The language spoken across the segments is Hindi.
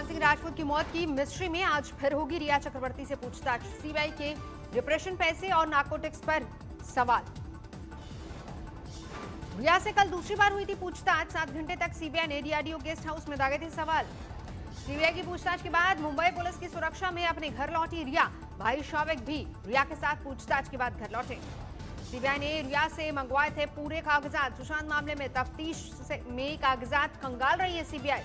सिंह राजपूत की मौत की मिस्ट्री में आज फिर होगी रिया चक्रवर्ती से पूछताछ। सीबीआई के डिप्रेशन, पैसे और नार्कोटिक्स पर सवाल। रिया से कल दूसरी बार हुई थी पूछताछ। 7 घंटे तक सीबीआई ने डीआरडीओ गेस्ट हाउस में दागे थे सवाल। सीबीआई की पूछताछ के बाद मुंबई पुलिस की सुरक्षा में अपने घर लौटी रिया। भाई शौविक भी रिया के साथ पूछताछ के बाद घर लौटे। सीबीआई ने रिया से मंगवाए थे पूरे कागजात। सुशांत मामले में तफ्तीश में कागजात खंगाल रही है सीबीआई।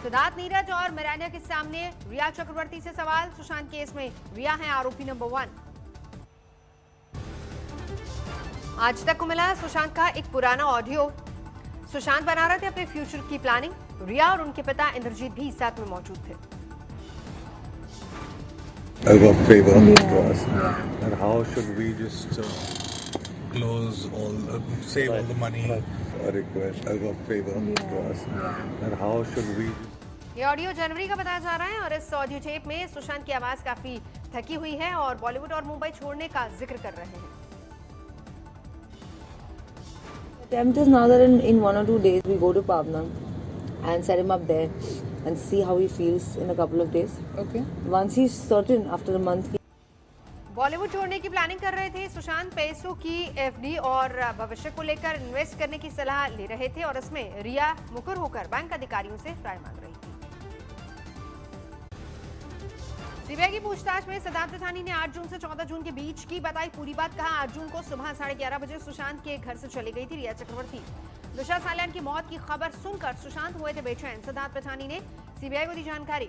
सिद्धार्थ, नीरज और मिरानिया के सामने रिया चक्रवर्ती से सवाल। सुशांत केस में रिया है आरोपी नंबर 1। आज तक को मिला सुशांत का एक पुराना ऑडियो। सुशांत बना रहे थे अपने फ्यूचर की प्लानिंग। रिया और उनके पिता इंद्रजीत भी साथ में मौजूद थे। I'll go favor to us. And how should we just close save all the money? A request. I'll go favor to us. And how should we? ये ऑडियो जनवरी का बताया जा रहा है और इस ऑडियो टेप में सुशांत की आवाज काफी थकी हुई है और बॉलीवुड और मुंबई छोड़ने का जिक्र कर रहे हैं। Attempt is now that in 1 or 2 days we go to Pavna and set him up there and see how he feels in a couple of days. Okay. Once he's certain after a month. Bollywood छोड़ने की प्लानिंग कर रहे थे सुशांत। पैसों की एफडी और भविष्य को लेकर इन्वेस्ट करने की सलाह ले रहे थे और इसमें रिया मुकर होकर बैंक अधिकारियों से राय मांग रही थी। सीबीआई की पूछताछ में सिद्धार्थ पिठानी ने 8 जून से 14 जून के बीच की बताई पूरी बात। कहा 8 जून को सुबह 11:30 बजे सुशांत के घर से चली गई थी रिया चक्रवर्ती। दिशा सालियान की मौत की खबर सुनकर सुशांत हुए थे बेचैन। सिद्धार्थ पिठानी ने सीबीआई को दी जानकारी।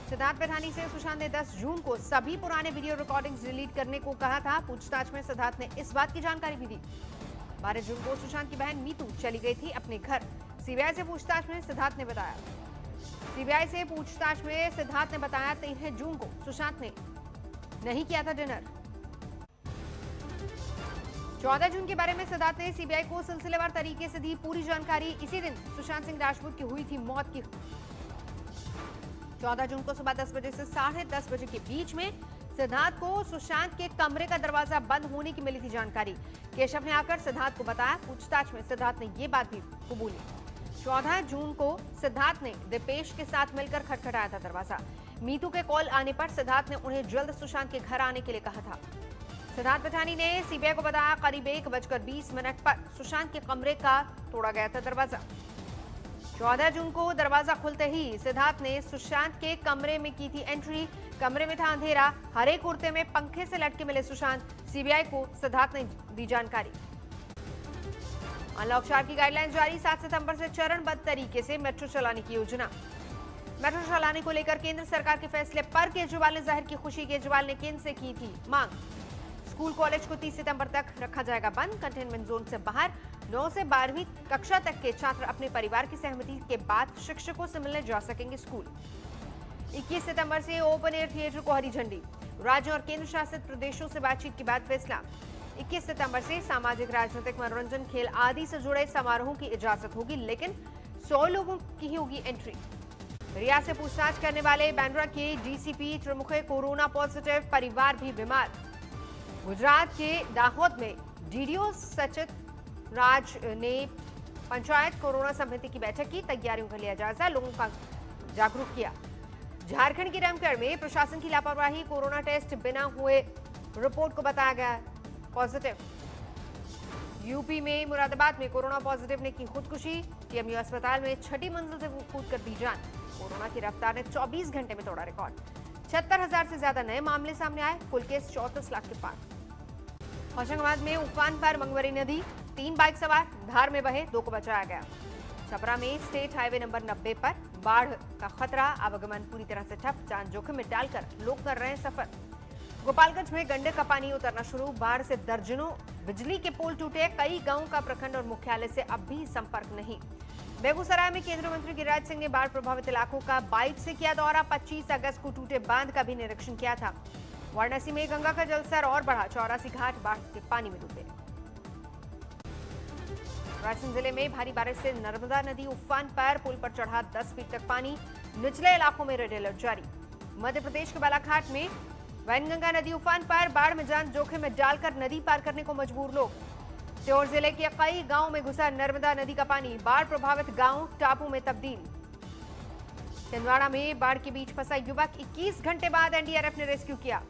सिद्धार्थ पिठानी से सुशांत ने 10 जून को सभी पुराने वीडियो रिकॉर्डिंग्स डिलीट करने को कहा था। पूछताछ में सिद्धार्थ ने इस बात की जानकारी भी दी। 12 जून को सुशांत की बहन मीतू चली गई थी अपने घर। सीबीआई से पूछताछ में सिद्धार्थ ने बताया। सीबीआई से पूछताछ में सिद्धार्थ ने बताया 13 जून को सुशांत ने नहीं किया था डिनर। 14 जून के बारे में सिद्धार्थ ने सीबीआई को सिलसिलेवार तरीके से दी पूरी जानकारी। इसी दिन सुशांत सिंह राजपूत की हुई थी मौत की। 14 जून को सुबह 10 बजे से 10:30 बजे के बीच में सिद्धार्थ को सुशांत के कमरे का दरवाजा बंद होने की मिली थी जानकारी। केशव ने आकर सिद्धार्थ को बताया। पूछताछ में सिद्धार्थ ने यह बात भी कबूली। 14 जून को सिद्धार्थ ने दीपेश के साथ मिलकर खटखटाया था दरवाजा। मीतू के कॉल आने पर सिद्धार्थ ने उन्हें जल्द सुशांत के घर आने के लिए कहा था। सिद्धार्थ पिठानी ने सीबीआई को बताया करीब 1:20 पर सुशांत के कमरे का तोड़ा गया था दरवाजा। 14 जून को दरवाजा खुलते ही सिद्धार्थ ने सुशांत के कमरे में की थी एंट्री। कमरे में था अंधेरा। हरे कुर्ते में पंखे से लटके मिले सुशांत। सीबीआई को सिद्धार्थ ने दी जानकारी। अनलॉक 4 की गाइडलाइन जारी। 7 सितंबर से चरणबद्ध तरीके से मेट्रो चलाने की योजना। मेट्रो चलाने को लेकर केंद्र सरकार के फैसले पर केजरीवाल ने जाहिर की खुशी। केजरीवाल ने केंद्र से की थी मांग। स्कूल कॉलेज को 30 सितंबर तक रखा जाएगा बंद। कंटेनमेंट जोन से बाहर 9 से 12वीं कक्षा तक के छात्र अपने परिवार की सहमति के बाद शिक्षकों से मिलने जा सकेंगे स्कूल। 21 सितंबर से ओपन एयर थिएटर को हरी झंडी। राज्यों और केंद्र शासित प्रदेशों से बातचीत के बाद फैसला। 21 सितंबर से सामाजिक, राजनीतिक, मनोरंजन, खेल आदि से जुड़े समारोहों की इजाजत होगी, लेकिन 100 लोगों की ही होगी एंट्री। रिया से पूछताछ करने वाले बांद्रा के डीसीपी त्रिमुखे कोरोना पॉजिटिव, परिवार भी बीमार। गुजरात के दाहोद में डीडीओ सचित राज ने पंचायत कोरोना समिति की बैठक की। तैयारियों का लिया जायजा, लोगों का जागरूक किया। झारखंड के रामगढ़ में प्रशासन की लापरवाही। कोरोना टेस्ट बिना हुए रिपोर्ट को बताया गया पॉजिटिव। यूपी में मुरादाबाद में कोरोना पॉजिटिव ने की खुदकुशी। टीएमयू अस्पताल में 6ठी मंजिल से कूद कर दी जान। कोरोना की रफ्तार ने 24 घंटे में तोड़ा रिकॉर्ड। 76,000 से ज्यादा नए मामले सामने आए। कुल केस 34 लाख के पार। होशंगाबाद में उफान पर मंगवरी नदी। 3 बाइक सवार धार में बहे, 2 को बचाया गया। छपरा में स्टेट हाईवे नंबर 90 पर बाढ़ का खतरा। आवागमन पूरी तरह से ठप। जान जोखिम में डालकर लोग कर रहे हैं सफर। गोपालगंज में गंडक का पानी उतरना शुरू। बाढ़ से दर्जनों बिजली के पोल टूटे। कई गांवों का प्रखंड और मुख्यालय से अब भी संपर्क नहीं। बेगूसराय में केंद्रीय मंत्री गिरिराज सिंह ने बाढ़ प्रभावित इलाकों का बाइक से किया दौरा। 25 अगस्त को टूटे बांध का भी निरीक्षण किया था। वाराणसी में गंगा का जलस्तर और बढ़ा। 84 घाट बाढ़ के पानी में डूबे। रायसेन जिले में भारी बारिश से नर्मदा नदी उफान पर। पुल पर चढ़ा 10 फीट तक पानी। निचले इलाकों में रेड अलर्ट जारी। मध्य प्रदेश के बालाघाट में वैनगंगा नदी उफान पर। बाढ़ में जान जोखिम में डालकर नदी पार करने को मजबूर लोग। सीहोर जिले के कई गांवों में घुसा नर्मदा नदी का पानी। बाढ़ प्रभावित गांव टापू में तब्दील। छिंदवाड़ा में बाढ़ के बीच फंसा युवक 21 घंटे बाद एनडीआरएफ ने रेस्क्यू किया।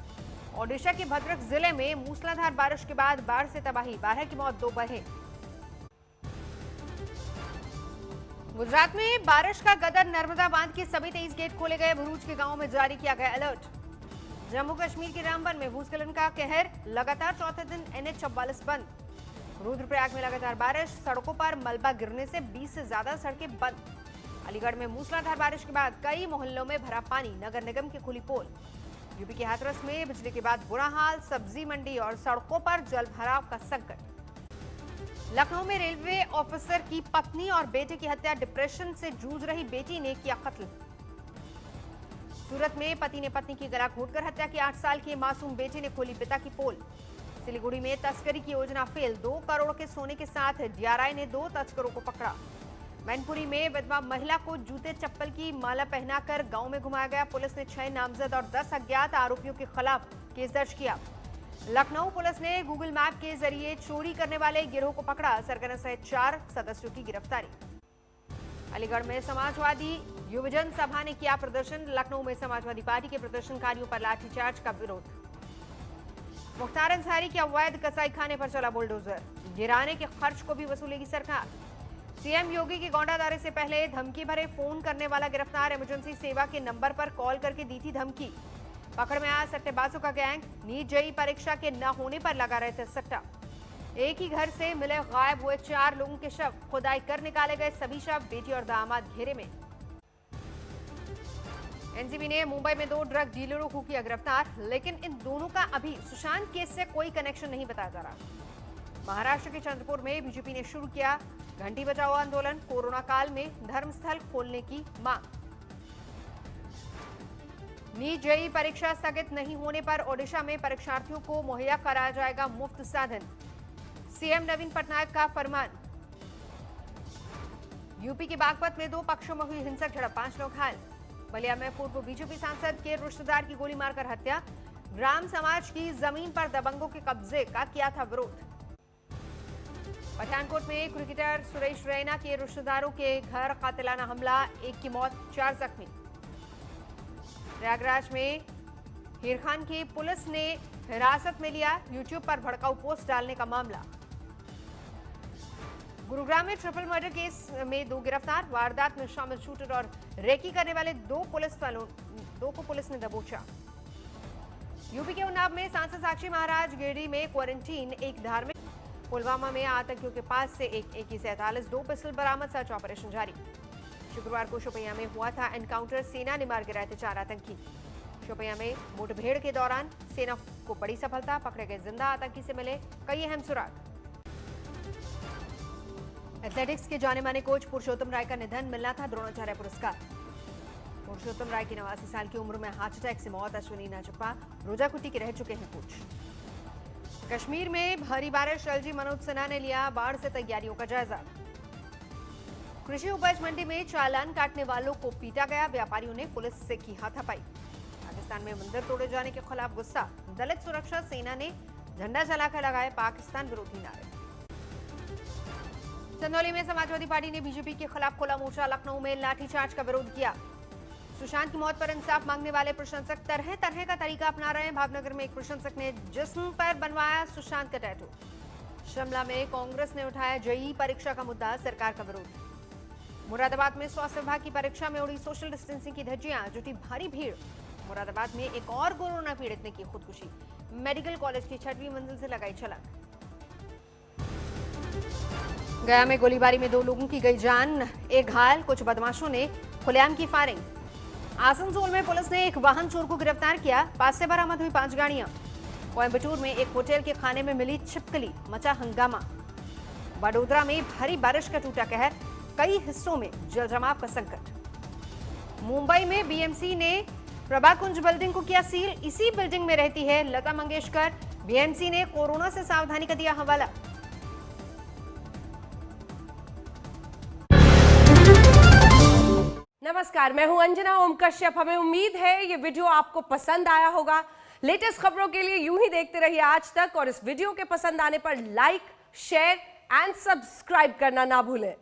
ओडिशा के भद्रक जिले में मूसलाधार बारिश के बाद बाढ़ से तबाही, 12 की मौत, 2 बहे। गुजरात में बारिश का गदर, नर्मदा बांध के सभी 23 गेट खोले गए। भरूच के गांवों में जारी किया गया अलर्ट। जम्मू कश्मीर के रामबन में भूस्खलन का कहर, लगातार चौथे दिन NH44 बंद। रुद्रप्रयाग में लगातार बारिश, सड़कों पर मलबा गिरने से 20 से ज्यादा सड़कें बंद। अलीगढ़ में मूसलाधार बारिश के बाद कई मोहल्लों में भरा पानी, नगर निगम की खुली पोल। यूपी के हाथरस में बिजली के बाद बुरा हाल, सब्जी मंडी और सड़कों पर जल भराव का संकट। लखनऊ में रेलवे ऑफिसर की पत्नी और बेटे की हत्या, डिप्रेशन से जूझ रही बेटी ने किया कत्ल। सूरत में पति ने पत्नी की गला घोंटकर हत्या की, 8 साल के मासूम बेटे ने खोली पिता की पोल। सिलीगुड़ी में तस्करी की योजना फेल, 2 करोड़ के सोने के साथ DRI ने 2 तस्करों को पकड़ा। मैनपुरी में विधवा महिला को जूते चप्पल की माला पहनाकर गांव में घुमाया गया। पुलिस ने 6 नामजद और 10 अज्ञात आरोपियों के खिलाफ केस दर्ज किया। लखनऊ पुलिस ने गूगल मैप के जरिए चोरी करने वाले गिरोह को पकड़ा। सरगना सहित 4 सदस्यों की गिरफ्तारी। अलीगढ़ में समाजवादी युवजन सभा ने किया प्रदर्शन। लखनऊ में समाजवादी पार्टी के प्रदर्शनकारियों पर लाठीचार्ज का विरोध। मुख्तार अंसारी के अवैध कसाई खाने पर चला बुलडोजर, गिराने के खर्च को भी वसूलेगी सरकार। सीएम योगी की गोंडा दौरे से पहले धमकी भरे फोन करने वाला गिरफ्तार, इमरजेंसी सेवा के नंबर पर कॉल करके दी थी धमकी। पकड़ में आया सट्टेबाजों का गैंग, नीट जेईई परीक्षा के न होने पर लगा रहे थे सट्टा। एक ही घर से मिले गायब हुए 4 लोगों के शव, खुदाई कर निकाले गए सभी शव, बेटी और दामाद घेरे में। एनसीबी ने मुंबई में 2 ड्रग डीलरों को किया गिरफ्तार, लेकिन इन दोनों का अभी सुशांत केस से कोई कनेक्शन नहीं बताया जा रहा। महाराष्ट्र के चंद्रपुर में बीजेपी ने शुरू किया घंटी बचाओ आंदोलन, कोरोना काल में धर्मस्थल खोलने की मांग। नीट जेईई परीक्षा स्थगित नहीं होने पर ओडिशा में परीक्षार्थियों को मुहैया कराया जाएगा मुफ्त साधन, सीएम नवीन पटनायक का फरमान। यूपी के बागपत में 2 पक्षों में हुई हिंसक झड़प, 5 लोग घायल। बलिया में पूर्व बीजेपी सांसद के रिश्तेदार की गोली मारकर हत्या, ग्राम समाज की जमीन पर दबंगों के कब्जे का किया था विरोध। पठानकोट में क्रिकेटर सुरेश रैना के रिश्तेदारों के घर कातिलाना हमला, 1 की मौत, 4 जख्मी। प्रयागराज में हीर खान की पुलिस ने हिरासत में लिया, यूट्यूब पर भड़काऊ पोस्ट डालने का मामला। गुरुग्राम में ट्रिपल मर्डर केस में 2 गिरफ्तार, वारदात में शामिल शूटर और रेकी करने वाले 2 को पुलिस ने दबोचा। यूपी के उन्नाव में सांसद साक्षी महाराज गिरडी में क्वारंटीन, एक धार्मिक। पुलवामा में आतंकियों के पास से एक AK-47, 2 पिस्टल बरामद, सर्च ऑपरेशन जारी। शुक्रवार को शोपियां में हुआ था एनकाउंटर, सेना ने मार गिराए थे 4 आतंकी। शोपियां में मुठभेड़ के दौरान सेना को बड़ी सफलता, पकड़े गए जिंदा आतंकी से मिले कई अहम सुराग। एथलेटिक्स के जाने माने कोच पुरुषोत्तम राय का निधन, मिलना था द्रोणाचार्य पुरस्कार। पुरुषोत्तम राय की 89 साल की उम्र में हार्ट अटैक से मौत। अश्विनी नाचप्पा रोजाकुटी के रह चुके हैं कोच। कश्मीर में भारी बारिश, एलजी मनोज सिन्हा ने लिया बाढ़ से तैयारियों का जायजा। कृषि उपज मंडी में चालान काटने वालों को पीटा गया, व्यापारियों ने पुलिस से की हाथापाई। पाकिस्तान में मंदिर तोड़े जाने के खिलाफ गुस्सा, दलित सुरक्षा सेना ने झंडा जलाकर लगाए पाकिस्तान विरोधी नारे। चंदौली में समाजवादी पार्टी ने बीजेपी के खिलाफ खोला मोर्चा, लखनऊ में लाठीचार्ज का विरोध किया। सुशांत की मौत पर इंसाफ मांगने वाले प्रशंसक तरह तरह का तरीका अपना रहे हैं। भावनगर में एक प्रशंसक ने जिस्म पर बनवाया सुशांत का टैटू। शिमला में कांग्रेस ने उठाया जेईई परीक्षा का मुद्दा, सरकार का विरोध। मुरादाबाद में स्वास्थ्य विभाग की परीक्षा में उड़ी सोशल डिस्टेंसिंग की धज्जियां, जुटी भारी भीड़। मुरादाबाद में एक और कोरोना पीड़ित ने की खुदकुशी, मेडिकल कॉलेज की 6वीं मंजिल से लगाई छलांग। गया में गोलीबारी में 2 लोगों की गई जान, 1 घायल, कुछ बदमाशों ने खुलेआम की फायरिंग। आसनसोल में पुलिस ने एक वाहन चोर को गिरफ्तार किया, 5 से बरामद हुई 5 गाड़ियां। कोयंबटूर में एक होटल के खाने में मिली छिपकली, मचा हंगामा। बड़ोदरा में भारी बारिश का टूटा कहर, कई हिस्सों में जलजमाव का संकट। मुंबई में बीएमसी ने प्रभाकुंज बिल्डिंग को किया सील, इसी बिल्डिंग में रहती है लता मंगेशकर। बीएमसी ने कोरोना से सावधानी का दिया हवाला। नमस्कार, मैं हूं अंजना ओम कश्यप। हमें उम्मीद है ये वीडियो आपको पसंद आया होगा। लेटेस्ट खबरों के लिए यूं ही देखते रहिए आज तक, और इस वीडियो के पसंद आने पर लाइक, शेयर एंड सब्सक्राइब करना ना भूलें।